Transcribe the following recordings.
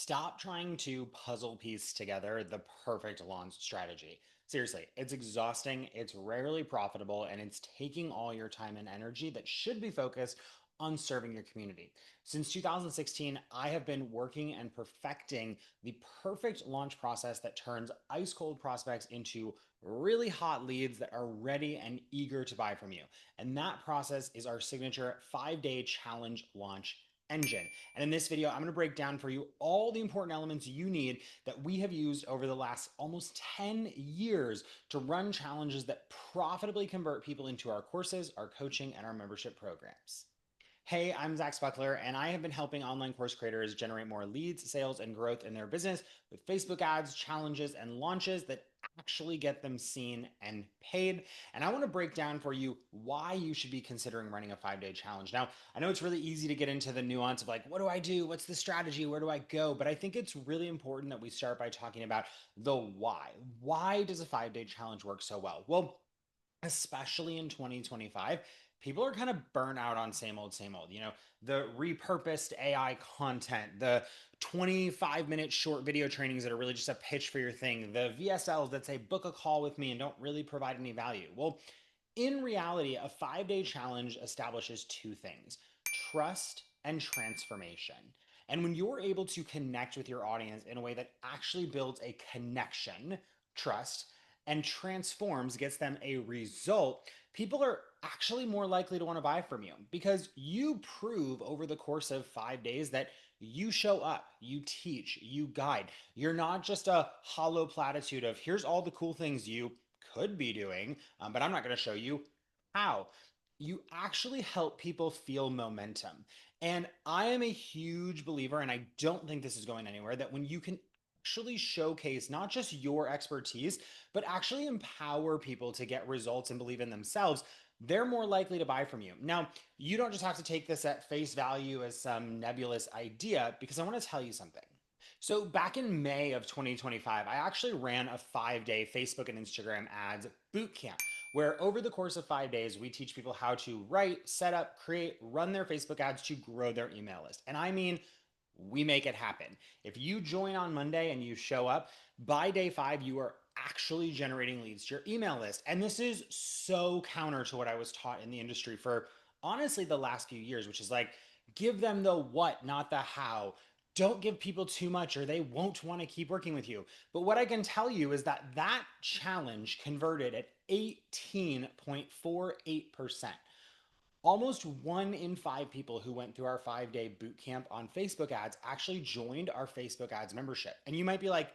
Stop trying to puzzle piece together the perfect launch strategy. Seriously, it's exhausting, it's rarely profitable, and it's taking all your time and energy that should be focused on serving your community. Since 2016, I have been working and perfecting the perfect launch process that turns ice cold prospects into really hot leads that are ready and eager to buy from you. And that process is our signature 5-day challenge launch engine. And in this video, I'm going to break down for you all the important elements you need that we have used over the last almost 10 years to run challenges that profitably convert people into our courses, our coaching, and our membership programs. Hey, I'm Zach Spuckler, and I have been helping online course creators generate more leads, sales, and growth in their business with Facebook ads, challenges, and launches that actually get them seen and paid. And I want to break down for you why you should be considering running a 5-day challenge. Now, I know it's really easy to get into the nuance of like, what do I do? What's the strategy? Where do I go? But I think it's really important that we start by talking about the why. Why does a 5-day challenge work so well? Well, especially in 2025, people are kind of burnt out on same old. The repurposed AI content, the 25-minute short video trainings that are really just a pitch for your thing, the VSLs that say book a call with me and don't really provide any value. Well, in reality, a 5-day challenge establishes two things: trust and transformation. And when you're able to connect with your audience in a way that actually builds a connection, trust, and transforms, gets them a result, people are actually more likely to want to buy from you because you prove over the course of 5 days that you show up, you teach, you guide. You're not just a hollow platitude of here's all the cool things you could be doing, but I'm not going to show you how. You actually help people feel momentum. And I am a huge believer, and I don't think this is going anywhere, that when you can actually showcase not just your expertise, but actually empower people to get results and believe in themselves, they're more likely to buy from you. Now, you don't just have to take this at face value as some nebulous idea, because I want to tell you something. So, back in May of 2025, I actually ran a 5-day Facebook and Instagram ads boot camp where over the course of 5 days, we teach people how to write, set up, create, run their Facebook ads to grow their email list. And I mean, we make it happen. If you join on Monday and you show up, by day 5, you are actually generating leads to your email list. And this is so counter to what I was taught in the industry for honestly the last few years, which is like, give them the what, not the how. Don't give people too much or they won't want to keep working with you. But what I can tell you is that that challenge converted at 18.48%. Almost 1 in 5 people who went through our 5-day boot camp on Facebook ads actually joined our Facebook ads membership. And you might be like,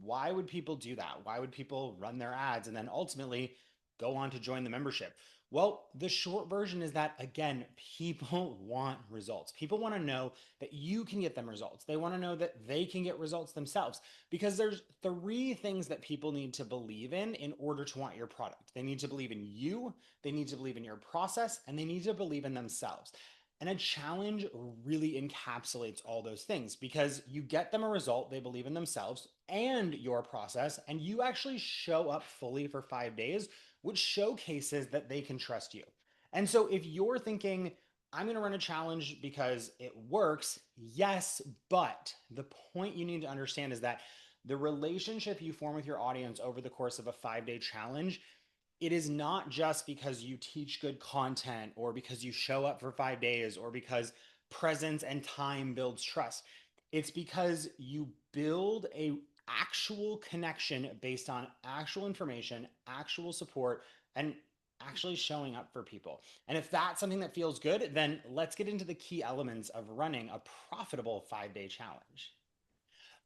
why would people do that? Why would people run their ads and then ultimately go on to join the membership? Well, the short version is that, again, people want results. People want to know that you can get them results. They want to know that they can get results themselves because there's 3 things that people need to believe in order to want your product. They need to believe in you, they need to believe in your process, and they need to believe in themselves. And a challenge really encapsulates all those things because you get them a result, they believe in themselves and your process, and you actually show up fully for 5 days, which showcases that they can trust you. And so if you're thinking, I'm going to run a challenge because it works, yes, but the point you need to understand is that the relationship you form with your audience over the course of a 5-day challenge, it is not just because you teach good content or because you show up for 5 days or because presence and time builds trust. It's because you build a actual connection based on actual information, actual support, and actually showing up for people. And if that's something that feels good, then let's get into the key elements of running a profitable 5-day challenge.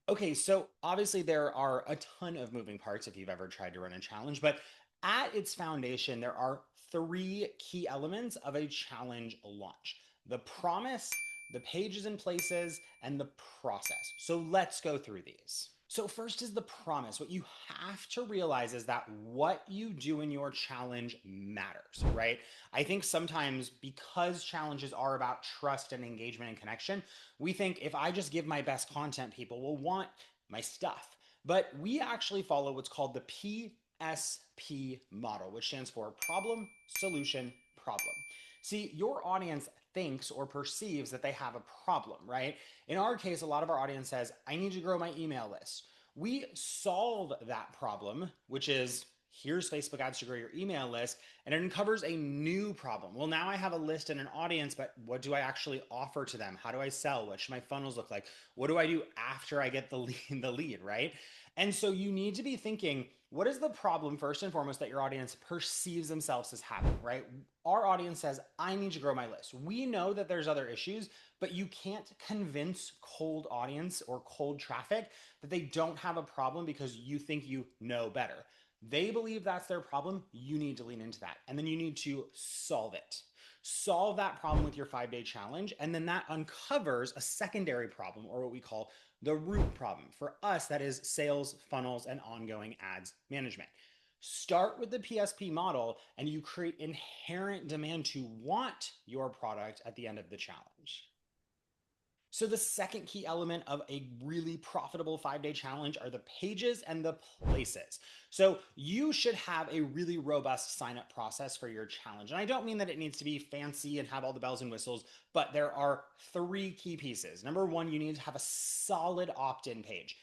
Okay, so obviously there are a ton of moving parts if you've ever tried to run a challenge, but at its foundation, there are 3 key elements of a challenge launch: the promise, the pages and places, and the process. So let's go through these. So, first is the promise. What you have to realize is that what you do in your challenge matters, right? I think sometimes because challenges are about trust and engagement and connection, we think if I just give my best content, people will want my stuff. But we actually follow what's called the PSP model, which stands for problem, solution, problem. See, your audience thinks or perceives that they have a problem, right? In our case, a lot of our audience says, I need to grow my email list. We solve that problem, which is here's Facebook ads to grow your email list, and it uncovers a new problem. Well, now I have a list and an audience, but what do I actually offer to them? How do I sell? What should my funnels look like? What do I do after I get the lead, right? And so you need to be thinking, what is the problem first and foremost that your audience perceives themselves as having, right? Our audience says, I need to grow my list. We know that there's other issues, but you can't convince cold audience or cold traffic that they don't have a problem because you think you know better. They believe that's their problem. You need to lean into that. And then you need to solve it. Solve that problem with your 5-day challenge. And then that uncovers a secondary problem, or what we call the root problem. For us, that is sales, funnels, and ongoing ads management. Start with the PSP model and you create inherent demand to want your product at the end of the challenge. So the second key element of a really profitable 5-day challenge are the pages and the places. So you should have a really robust sign up process for your challenge. And I don't mean that it needs to be fancy and have all the bells and whistles, but there are 3 key pieces. Number 1, you need to have a solid opt-in page.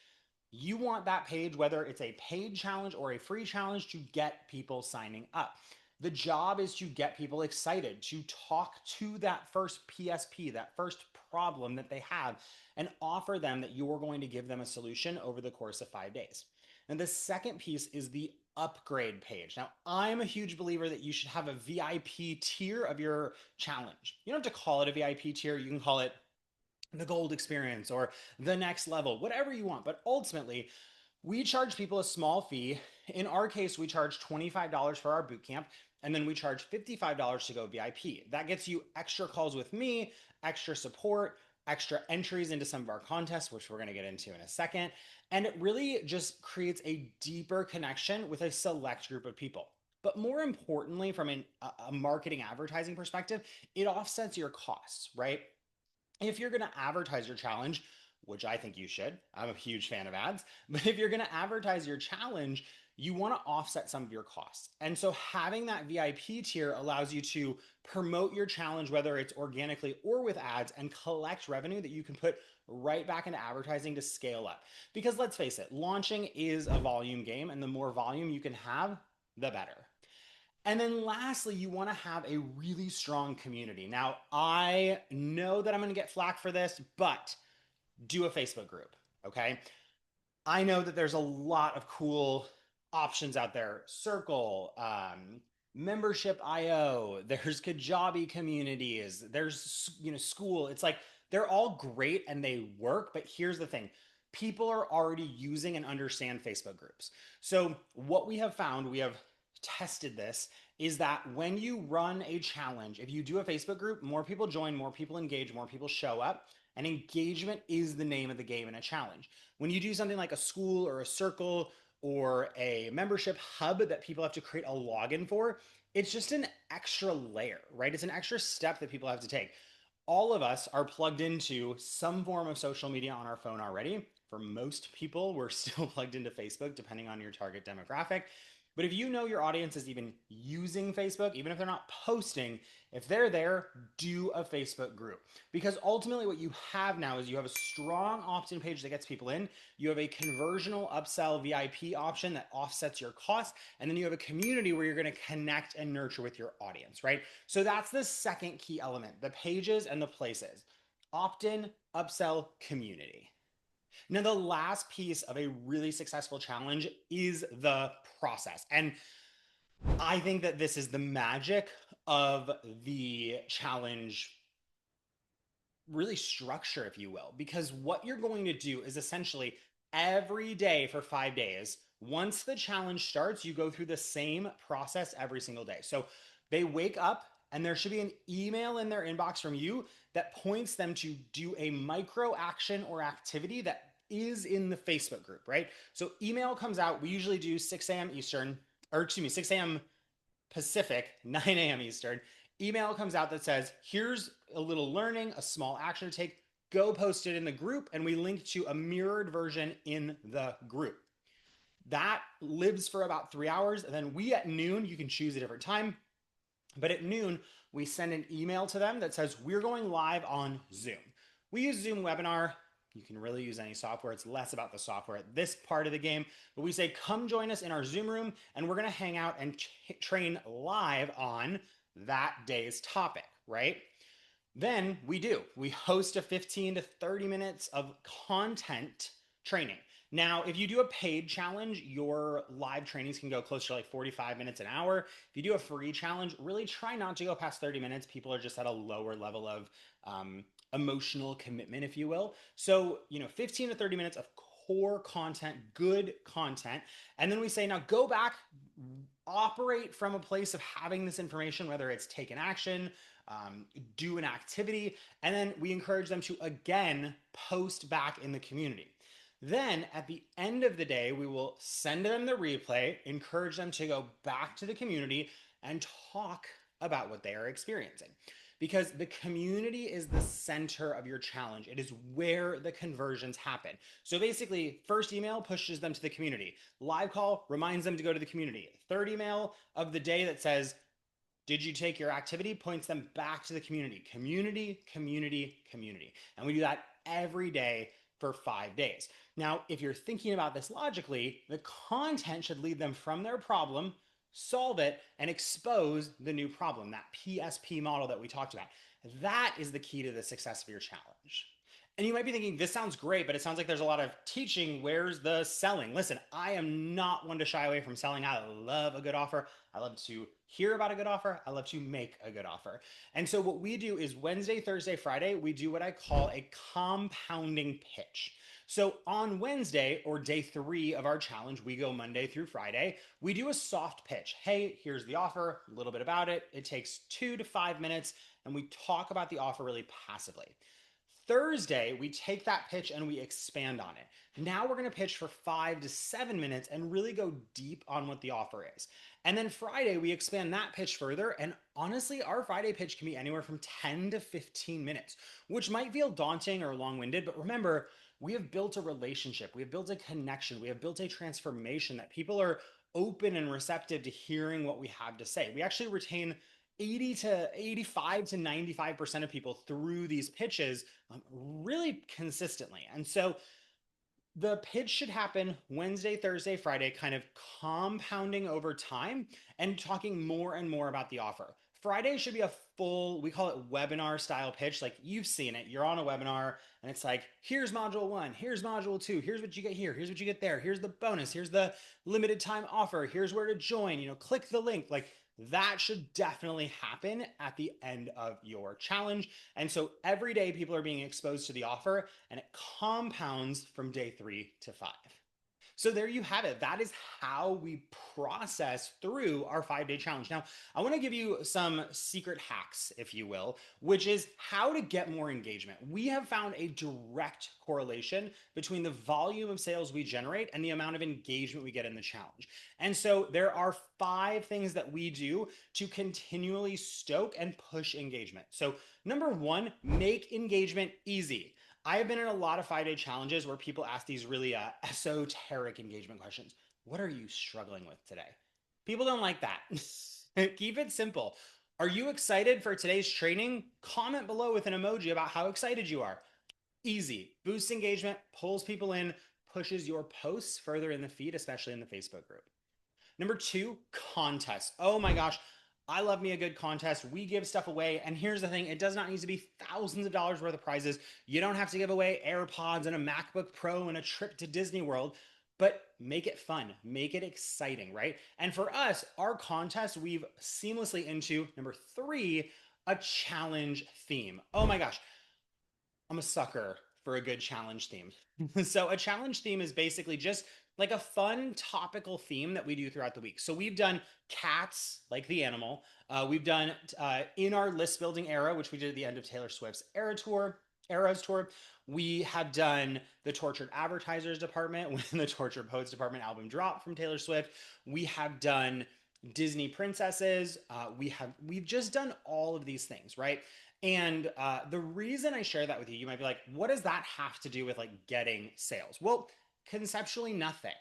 You want that page, whether it's a paid challenge or a free challenge, to get people signing up. The job is to get people excited, to talk to that first PSP, that first problem that they have, and offer them that you're going to give them a solution over the course of 5 days. And the second piece is the upgrade page. Now, I'm a huge believer that you should have a VIP tier of your challenge. You don't have to call it a VIP tier, you can call it the gold experience or the next level, whatever you want. But ultimately, we charge people a small fee. In our case, we charge $25 for our bootcamp, and then we charge $55 to go VIP. That gets you extra calls with me, extra support, extra entries into some of our contests, which we're going to get into in a second. And it really just creates a deeper connection with a select group of people. But more importantly, from a marketing advertising perspective, it offsets your costs, right? If you're going to advertise your challenge, which I think you should, I'm a huge fan of ads, but if you're going to advertise your challenge, you want to offset some of your costs. And so having that VIP tier allows you to promote your challenge, whether it's organically or with ads, and collect revenue that you can put right back into advertising to scale up. Because let's face it, launching is a volume game, and the more volume you can have, the better. And then lastly, you want to have a really strong community. Now, I know that I'm going to get flack for this, but do a Facebook group, okay? I know that there's a lot of cool options out there. Circle, Membership.io, there's Kajabi communities, there's School. It's like they're all great and they work, but here's the thing. People are already using and understand Facebook groups. So what we have found, we have tested this, is that when you run a challenge, if you do a Facebook group, more people join, more people engage, more people show up. And engagement is the name of the game in a challenge. When you do something like a School or a Circle or a membership hub that people have to create a login for, it's just an extra layer, right? It's an extra step that people have to take. All of us are plugged into some form of social media on our phone already. For most people, we're still plugged into Facebook, depending on your target demographic. But if you know your audience is even using Facebook, even if they're not posting, if they're there, do a Facebook group. Because ultimately what you have now is you have a strong opt-in page that gets people in. You have a conversional upsell VIP option that offsets your costs. And then you have a community where you're going to connect and nurture with your audience, right? So that's the second key element, the pages and the places. Opt-in, upsell, community. Now, the last piece of a really successful challenge is the process. And I think that this is the magic of the challenge, really structure, if you will, because what you're going to do is essentially every day for 5 days, once the challenge starts, you go through the same process every single day. So they wake up and there should be an email in their inbox from you that points them to do a micro action or activity that is in the Facebook group, right? So email comes out. We usually do 6 a.m. Eastern, or excuse me, 6 a.m. Pacific, 9 a.m. Eastern. Email comes out that says, here's a little learning, a small action to take. Go post it in the group, and we link to a mirrored version in the group. That lives for about 3 hours. And then we at noon, you can choose a different time. But at noon, we send an email to them that says, we're going live on Zoom. We use Zoom Webinar. You can really use any software. It's less about the software at this part of the game. But we say, come join us in our Zoom room, and we're going to hang out and train live on that day's topic, right? Then we do. We host a 15 to 30 minutes of content training. Now, if you do a paid challenge, your live trainings can go closer to like 45 minutes an hour. If you do a free challenge, really try not to go past 30 minutes. People are just at a lower level of emotional commitment, if you will. So, 15 to 30 minutes of core content, good content. And then we say, now go back, operate from a place of having this information, whether it's take an action, do an activity, and then we encourage them to again post back in the community. Then at the end of the day, we will send them the replay, encourage them to go back to the community and talk about what they are experiencing. Because the community is the center of your challenge. It is where the conversions happen. So basically, first email pushes them to the community. Live call reminds them to go to the community. Third email of the day that says, did you take your activity? Points them back to the community. Community, community, community. And we do that every day for 5 days. Now, if you're thinking about this logically, the content should lead them from their problem, solve it, and expose the new problem, that PSP model that we talked about. That is the key to the success of your challenge. And you might be thinking, this sounds great, but it sounds like there's a lot of teaching. Where's the selling? Listen, I am not one to shy away from selling. I love a good offer. I love to hear about a good offer. I love to make a good offer. And so what we do is Wednesday, Thursday, Friday, we do what I call a compounding pitch. So on Wednesday, or day 3 of our challenge, we go Monday through Friday, we do a soft pitch. Hey, here's the offer, a little bit about it. It takes 2 to 5 minutes, and we talk about the offer really passively. Thursday, we take that pitch and we expand on it. Now we're going to pitch for 5 to 7 minutes and really go deep on what the offer is. And then Friday, we expand that pitch further. And honestly, our Friday pitch can be anywhere from 10 to 15 minutes, which might feel daunting or long-winded. But remember, we have built a relationship. We have built a connection. We have built a transformation that people are open and receptive to hearing what we have to say. We actually retain 80 to 85 to 95% of people through these pitches really consistently. And so the pitch should happen Wednesday, Thursday, Friday, kind of compounding over time and talking more and more about the offer. Friday should be a full, we call it webinar style pitch. Like you've seen it, you're on a webinar and it's like, here's module 1, here's module 2, here's what you get here, here's what you get there, here's the bonus, here's the limited time offer, here's where to join, click the link. Like that should definitely happen at the end of your challenge. And so every day people are being exposed to the offer and it compounds from day 3 to 5. So there you have it. That is how we process through our 5-day challenge. Now, I want to give you some secret hacks, if you will, which is how to get more engagement. We have found a direct correlation between the volume of sales we generate and the amount of engagement we get in the challenge. And so there are 5 things that we do to continually stoke and push engagement. So number 1, make engagement easy. I have been in a lot of 5-day challenges where people ask these really esoteric engagement questions. What are you struggling with today? People don't like that. Keep it simple. Are you excited for today's training? Comment below with an emoji about how excited you are. Easy. Boosts engagement, pulls people in, pushes your posts further in the feed, especially in the Facebook group. Number 2, contests. Oh my gosh. I love me a good contest. We give stuff away. And here's the thing, it does not need to be thousands of dollars worth of prizes. You don't have to give away AirPods and a MacBook Pro and a trip to Disney World, but make it fun, make it exciting, right? And for us, our contest weave seamlessly into number 3, a challenge theme. Oh my gosh, I'm a sucker for a good challenge theme. So a challenge theme is basically just like a fun topical theme that we do throughout the week. So we've done cats, like the animal. We've done in our list building era, which we did at the end of Taylor Swift's Eras tour. We have done the Tortured Advertisers department when the Tortured Poets department album dropped from Taylor Swift. We have done Disney princesses. We've just done all of these things, right? And the reason I share that with you, you might be like, what does that have to do with like getting sales? Well, conceptually nothing.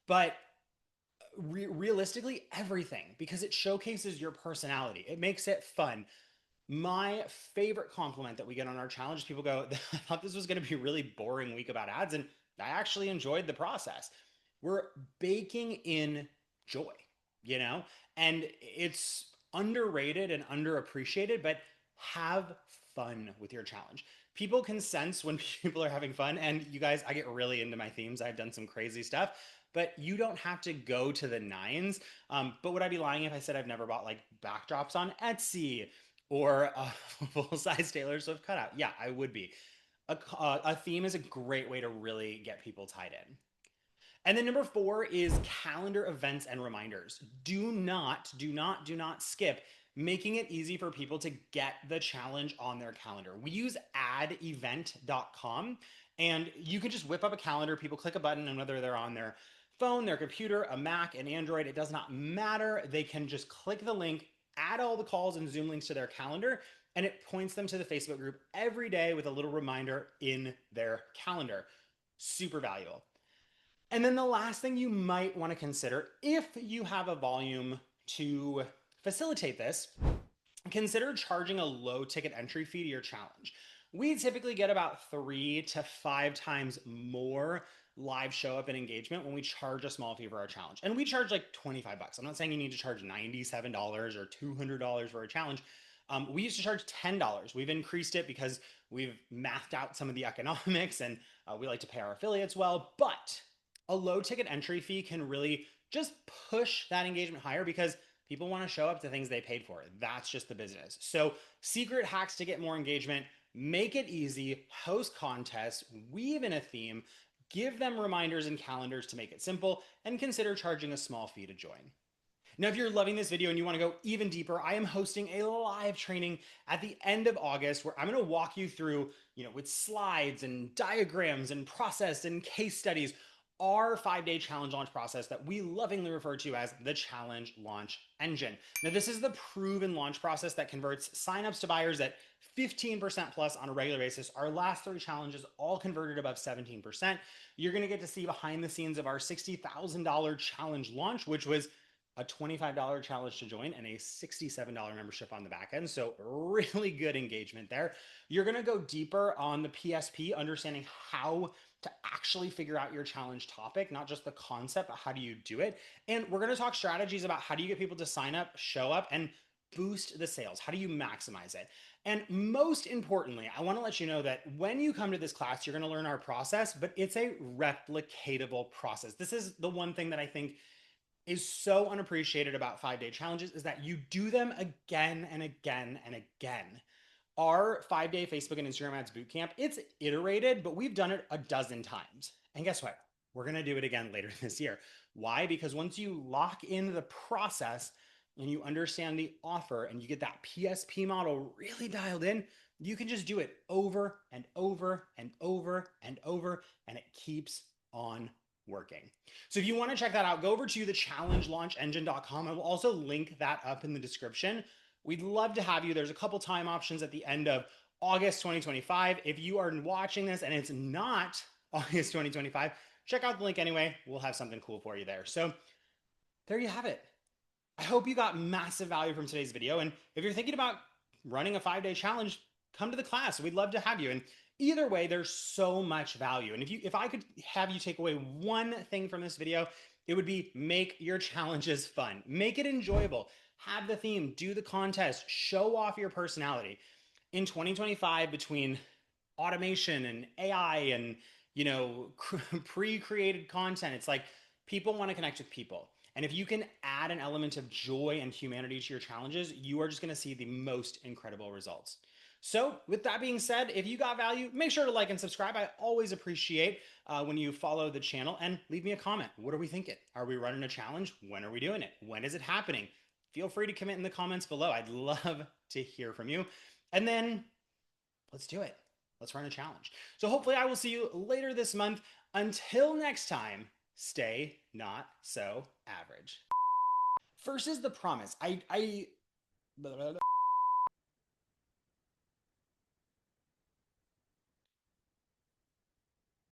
But Realistically, everything, because it showcases your personality. It makes it fun. My favorite compliment that we get on our challenge, people go, I thought this was going to be a really boring week about ads, and I actually enjoyed the process. We're baking in joy, you know, and it's underrated and underappreciated, but have fun with your challenge. People can sense when people are having fun, and you guys, I get really into my themes. I've done some crazy stuff, but you don't have to go to the nines. But would I be lying if I said I've never bought like backdrops on Etsy or a full size Taylor Swift cutout? Yeah, I would be. A theme is a great way to really get people tied in. And then number 4 is calendar events and reminders. Do not skip making it easy for people to get the challenge on their calendar. We use addevent.com, and you can just whip up a calendar. People click a button, and whether they're on their phone, their computer, a Mac, an Android, it does not matter. They can just click the link, add all the calls and Zoom links to their calendar, and it points them to the Facebook group every day with a little reminder in their calendar. Super valuable. And then the last thing you might want to consider, if you have a volume to facilitate this, consider charging a low ticket entry fee to your challenge. We typically get about 3 to 5 times more live show up and engagement when we charge a small fee for our challenge. And we charge like 25 bucks. I'm not saying you need to charge $97 or $200 for a challenge. We used to charge $10. We've increased it because we've mathed out some of the economics, and we like to pay our affiliates well. But a low ticket entry fee can really just push that engagement higher because people want to show up to things they paid for. That's just the business. So, secret hacks to get more engagement: make it easy, host contests, weave in a theme, give them reminders and calendars to make it simple, and consider charging a small fee to join. Now, if you're loving this video and you want to go even deeper, I am hosting a live training at the end of August where I'm going to walk you through, with slides and diagrams and process and case studies, our 5-day challenge launch process that we lovingly refer to as the Challenge Launch Engine. Now, this is the proven launch process that converts signups to buyers at 15% plus on a regular basis. Our last 3 challenges all converted above 17%. You're going to get to see behind the scenes of our $60,000 challenge launch, which was a $25 challenge to join and a $67 membership on the back end. So really good engagement there. You're going to go deeper on the PSP, understanding how to actually figure out your challenge topic, not just the concept, but how do you do it? And we're going to talk strategies about how do you get people to sign up, show up, and boost the sales. How do you maximize it? And most importantly, I want to let you know that when you come to this class, you're going to learn our process, but it's a replicatable process. This is the one thing that I think is so unappreciated about 5-day challenges, is that you do them again and again and again. Our 5-day Facebook and Instagram ads bootcamp, it's iterated, but we've done it a dozen times. And guess what? We're going to do it again later this year. Why? Because once you lock in the process and you understand the offer and you get that PSP model really dialed in, you can just do it over and over and over and over, and it keeps on working. So if you want to check that out, go over to thechallengelaunchenGine.com. I will also link that up in the description. We'd love to have you. There's a couple time options at the end of August 2025. If you are watching this and it's not August 2025, check out the link anyway. We'll have something cool for you there. So there you have it. I hope you got massive value from today's video. And if you're thinking about running a 5-day challenge, come to the class. We'd love to have you. And either way, there's so much value. And if I could have you take away one thing from this video, it would be make your challenges fun. Make it enjoyable. Have the theme, do the contest, show off your personality. In 2025, between automation and AI and, pre-created content, it's like people want to connect with people. And if you can add an element of joy and humanity to your challenges, you are just going to see the most incredible results. So with that being said, if you got value, make sure to like and subscribe. I always appreciate when you follow the channel, and leave me a comment. What are we thinking? Are we running a challenge? When are we doing it? When is it happening? Feel free to comment in the comments below. I'd love to hear from you. And then let's do it. Let's run a challenge. So hopefully I will see you later this month. Until next time, stay not so average. First is the promise.